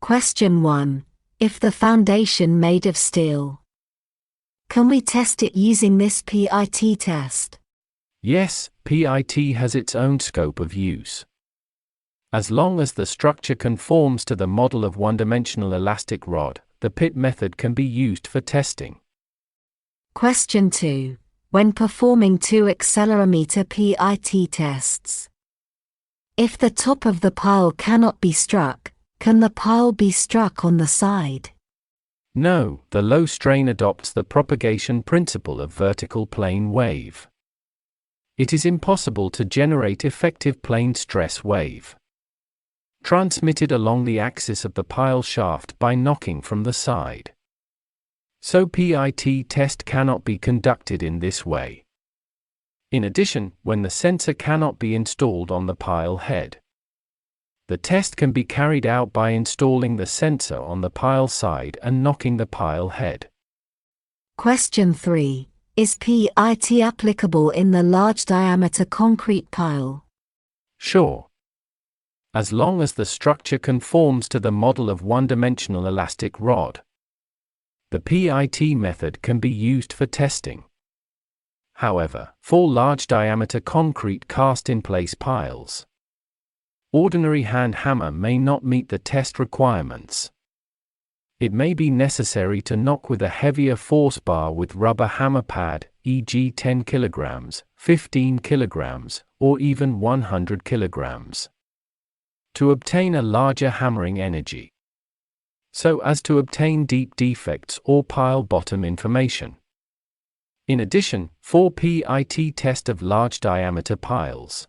Question 1. If the foundation made of steel, can we test it using this PIT test? Yes, PIT has its own scope of use. As long as the structure conforms to the model of one-dimensional elastic rod, the PIT method can be used for testing. Question 2. When performing 2 accelerometer PIT tests, if the top of the pile cannot be struck, can the pile be struck on the side? No, the low strain adopts the propagation principle of vertical plane wave. It is impossible to generate effective plane stress wave transmitted along the axis of the pile shaft by knocking from the side. So PIT test cannot be conducted in this way. In addition, when the sensor cannot be installed on the pile head, the test can be carried out by installing the sensor on the pile side and knocking the pile head. Question 3. Is PIT applicable in the large diameter concrete pile? Sure. As long as the structure conforms to the model of one-dimensional elastic rod, the PIT method can be used for testing. However, for large diameter concrete cast-in-place piles, ordinary hand hammer may not meet the test requirements. It may be necessary to knock with a heavier force bar with rubber hammer pad, e.g. 10 kg, 15 kg, or even 100 kg, to obtain a larger hammering energy, so as to obtain deep defects or pile bottom information. In addition, for PIT test of large diameter piles,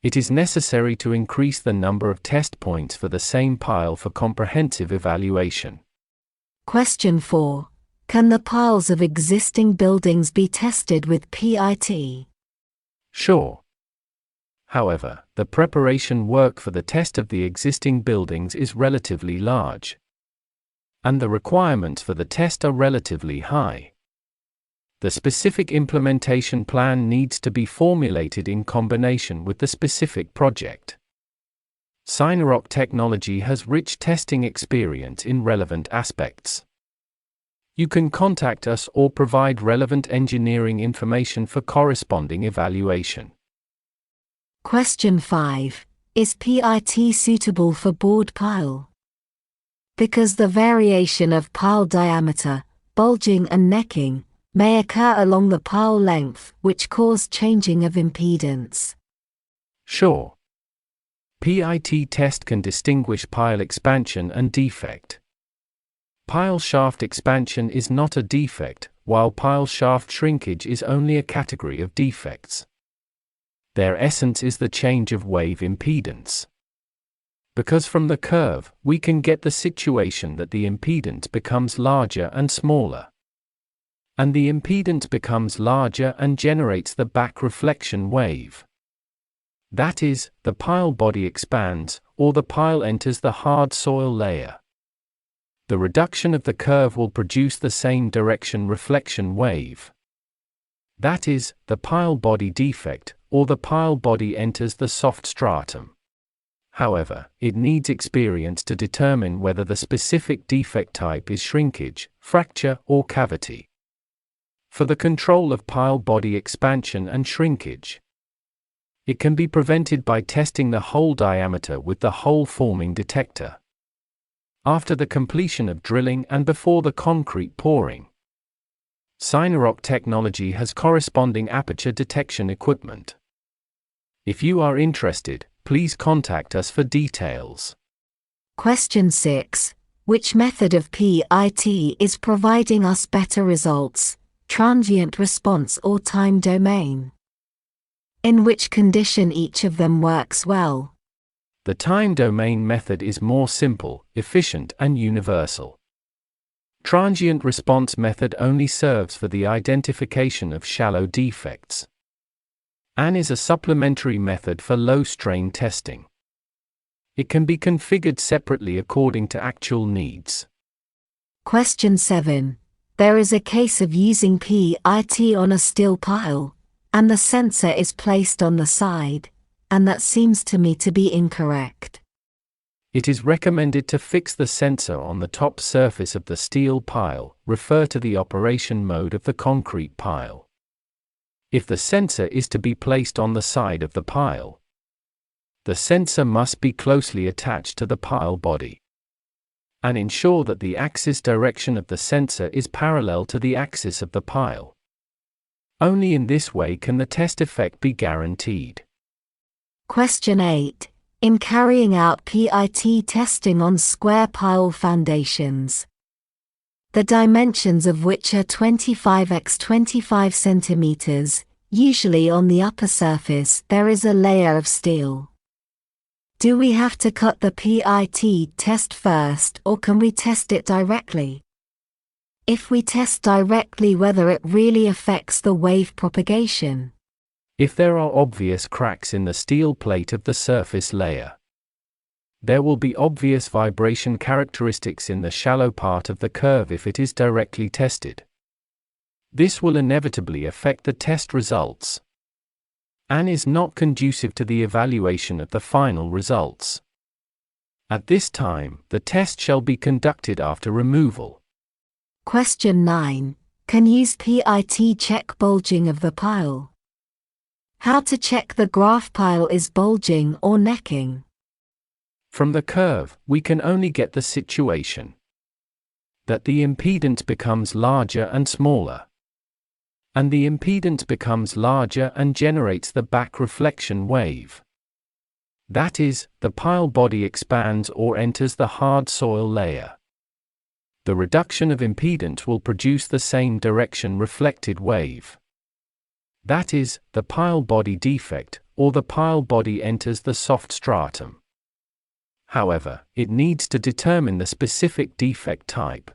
it is necessary to increase the number of test points for the same pile for comprehensive evaluation. Question 4. Can the piles of existing buildings be tested with PIT? Sure. However, the preparation work for the test of the existing buildings is relatively large, and the requirements for the test are relatively high. The specific implementation plan needs to be formulated in combination with the specific project. Synarock Technology has rich testing experience in relevant aspects. You can contact us or provide relevant engineering information for corresponding evaluation. Question 5. Is PIT suitable for board pile? Because the variation of pile diameter, bulging and necking, may occur along the pile length, which cause changing of impedance. Sure. PIT test can distinguish pile expansion and defect. Pile shaft expansion is not a defect, while pile shaft shrinkage is only a category of defects. Their essence is the change of wave impedance. Because from the curve, we can get the situation that the impedance becomes larger and smaller, and the impedance becomes larger and generates the back reflection wave. That is, the pile body expands, or the pile enters the hard soil layer. The reduction of the curve will produce the same direction reflection wave. That is, the pile body defect, or the pile body enters the soft stratum. However, it needs experience to determine whether the specific defect type is shrinkage, fracture, or cavity. For the control of pile body expansion and shrinkage, it can be prevented by testing the hole diameter with the hole forming detector. After the completion of drilling and before the concrete pouring, Synarock Technology has corresponding aperture detection equipment. If you are interested, please contact us for details. Question 6. Which method of PIT is providing us better results, transient response or time domain? In which condition each of them works well? The time domain method is more simple, efficient, and universal. Transient response method only serves for the identification of shallow defects, and is a supplementary method for low-strain testing. It can be configured separately according to actual needs. Question 7. There is a case of using PIT on a steel pile, and the sensor is placed on the side, and that seems to me to be incorrect. It is recommended to fix the sensor on the top surface of the steel pile. Refer to the operation mode of the concrete pile. If the sensor is to be placed on the side of the pile, the sensor must be closely attached to the pile body, and ensure that the axis direction of the sensor is parallel to the axis of the pile. Only in this way can the test effect be guaranteed. Question 8. In carrying out PIT testing on square pile foundations, the dimensions of which are 25 x 25 centimeters, usually on the upper surface there is a layer of steel. Do we have to cut the PIT test first, or can we test it directly? If we test directly, whether it really affects the wave propagation? If there are obvious cracks in the steel plate of the surface layer, there will be obvious vibration characteristics in the shallow part of the curve if it is directly tested. This will inevitably affect the test results, and is not conducive to the evaluation of the final results. At this time, the test shall be conducted after removal. Question 9. Can use PIT check bulging of the pile. How to check the graph pile is bulging or necking? From the curve, we can only get the situation that the impedance becomes larger and smaller, and the impedance becomes larger and generates the back reflection wave. That is, the pile body expands or enters the hard soil layer. The reduction of impedance will produce the same direction reflected wave. That is, the pile body defect, or the pile body enters the soft stratum. However, it needs to determine the specific defect type,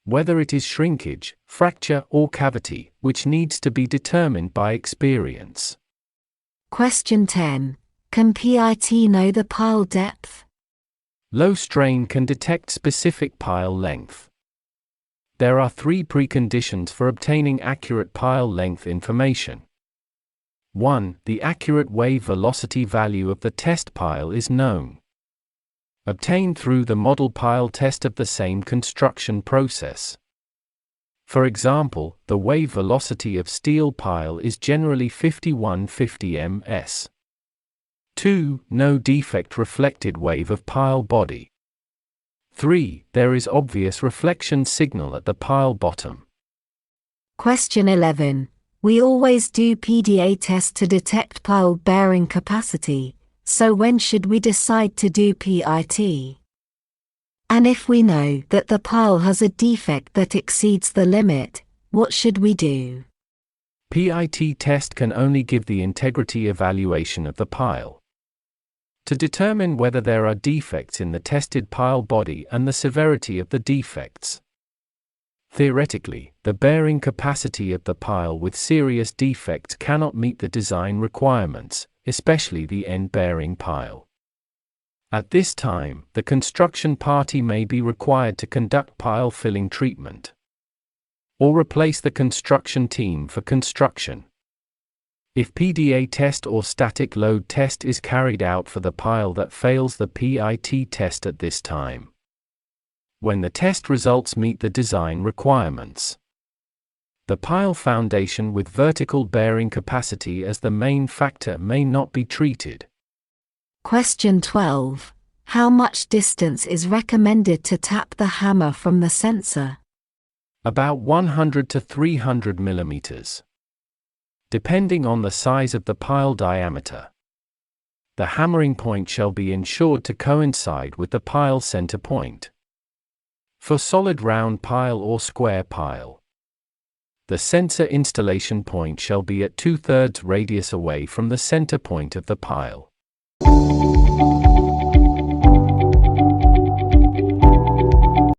whether it is shrinkage, fracture, or cavity, which needs to be determined by experience. Question 10. Can PIT know the pile depth? Low strain can detect specific pile length. There are 3 preconditions for obtaining accurate pile length information. 1. The accurate wave velocity value of the test pile is known, obtained through the model pile test of the same construction process. For example, the wave velocity of steel pile is generally 5150 ms. 2. No defect reflected wave of pile body. 3. There is obvious reflection signal at the pile bottom. Question 11. We always do PDA test to detect pile bearing capacity, so when should we decide to do PIT? And if we know that the pile has a defect that exceeds the limit, what should we do? PIT test can only give the integrity evaluation of the pile. To determine whether there are defects in the tested pile body and the severity of the defects. Theoretically, the bearing capacity of the pile with serious defects cannot meet the design requirements, especially the end-bearing pile. At this time, the construction party may be required to conduct pile filling treatment, or replace the construction team for construction. If PDA test or static load test is carried out for the pile that fails the PIT test at this time, when the test results meet the design requirements, the pile foundation with vertical bearing capacity as the main factor may not be treated. Question 12. How much distance is recommended to tap the hammer from the sensor? About 100 to 300 millimeters. Depending on the size of the pile diameter, the hammering point shall be ensured to coincide with the pile center point. For solid round pile or square pile, the sensor installation point shall be at 2/3 radius away from the center point of the pile.